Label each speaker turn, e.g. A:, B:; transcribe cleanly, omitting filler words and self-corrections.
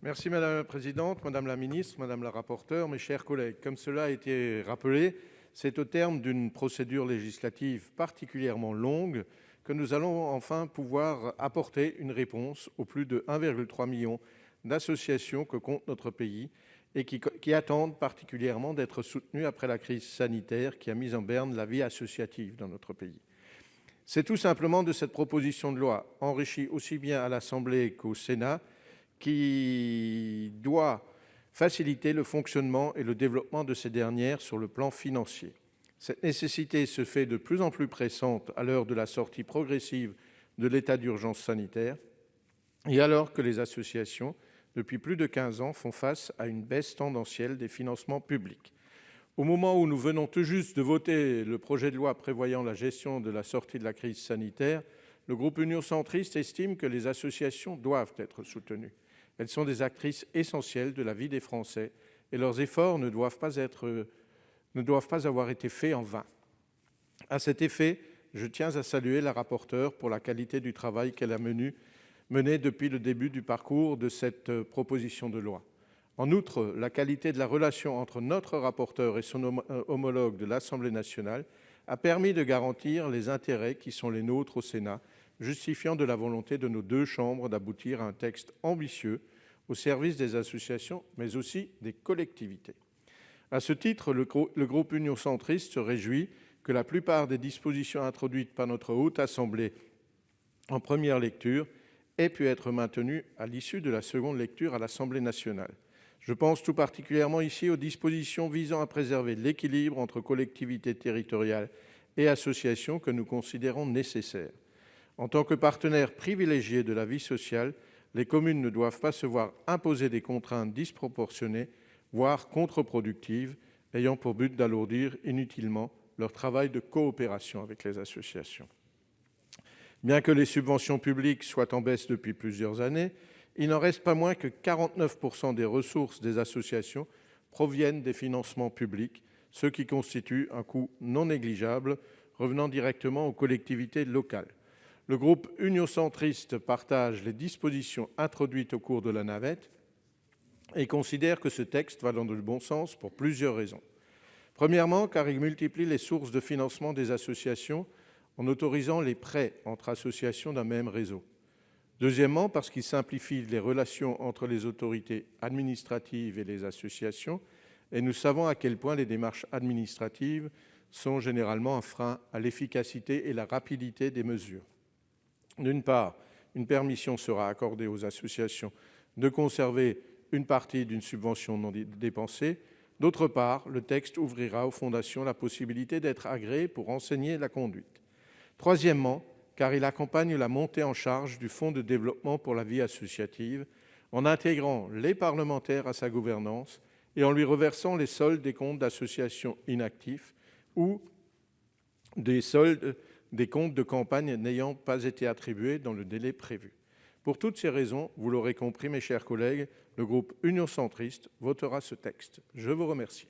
A: Merci Madame la Présidente, Madame la Ministre, Madame la Rapporteure, mes chers collègues. Comme cela a été rappelé, c'est au terme d'une procédure législative particulièrement longue que nous allons enfin pouvoir apporter une réponse aux plus de 1,3 million d'associations que compte notre pays et qui attendent particulièrement d'être soutenues après la crise sanitaire qui a mis en berne la vie associative dans notre pays. C'est tout simplement de cette proposition de loi, enrichie aussi bien à l'Assemblée qu'au Sénat, qui doit faciliter le fonctionnement et le développement de ces dernières sur le plan financier. Cette nécessité se fait de plus en plus pressante à l'heure de la sortie progressive de l'état d'urgence sanitaire et alors que les associations, depuis plus de 15 ans, font face à une baisse tendancielle des financements publics. Au moment où nous venons tout juste de voter le projet de loi prévoyant la gestion de la sortie de la crise sanitaire, le groupe Union centriste estime que les associations doivent être soutenues. Elles sont des actrices essentielles de la vie des Français et leurs efforts ne doivent pas avoir été faits en vain. À cet effet, je tiens à saluer la rapporteure pour la qualité du travail qu'elle a mené depuis le début du parcours de cette proposition de loi. En outre, la qualité de la relation entre notre rapporteur et son homologue de l'Assemblée nationale a permis de garantir les intérêts qui sont les nôtres au Sénat, justifiant de la volonté de nos deux chambres d'aboutir à un texte ambitieux au service des associations, mais aussi des collectivités. À ce titre, le groupe Union centriste se réjouit que la plupart des dispositions introduites par notre Haute Assemblée en première lecture aient pu être maintenues à l'issue de la seconde lecture à l'Assemblée nationale. Je pense tout particulièrement ici aux dispositions visant à préserver l'équilibre entre collectivités territoriales et associations que nous considérons nécessaires. En tant que partenaires privilégiés de la vie sociale, les communes ne doivent pas se voir imposer des contraintes disproportionnées, voire contre-productives, ayant pour but d'alourdir inutilement leur travail de coopération avec les associations. Bien que les subventions publiques soient en baisse depuis plusieurs années, il n'en reste pas moins que 49% des ressources des associations proviennent des financements publics, ce qui constitue un coût non négligeable revenant directement aux collectivités locales. Le groupe Union centriste partage les dispositions introduites au cours de la navette et considère que ce texte va dans le bon sens pour plusieurs raisons. Premièrement, car il multiplie les sources de financement des associations en autorisant les prêts entre associations d'un même réseau. Deuxièmement, parce qu'il simplifie les relations entre les autorités administratives et les associations, et nous savons à quel point les démarches administratives sont généralement un frein à l'efficacité et la rapidité des mesures. D'une part, une permission sera accordée aux associations de conserver une partie d'une subvention non dépensée. D'autre part, le texte ouvrira aux fondations la possibilité d'être agréées pour enseigner la conduite. Troisièmement, car il accompagne la montée en charge du Fonds de développement pour la vie associative en intégrant les parlementaires à sa gouvernance et en lui reversant les soldes des comptes d'associations inactifs ou des soldes des comptes de campagne n'ayant pas été attribués dans le délai prévu. Pour toutes ces raisons, vous l'aurez compris, mes chers collègues, le groupe Union centriste votera ce texte. Je vous remercie.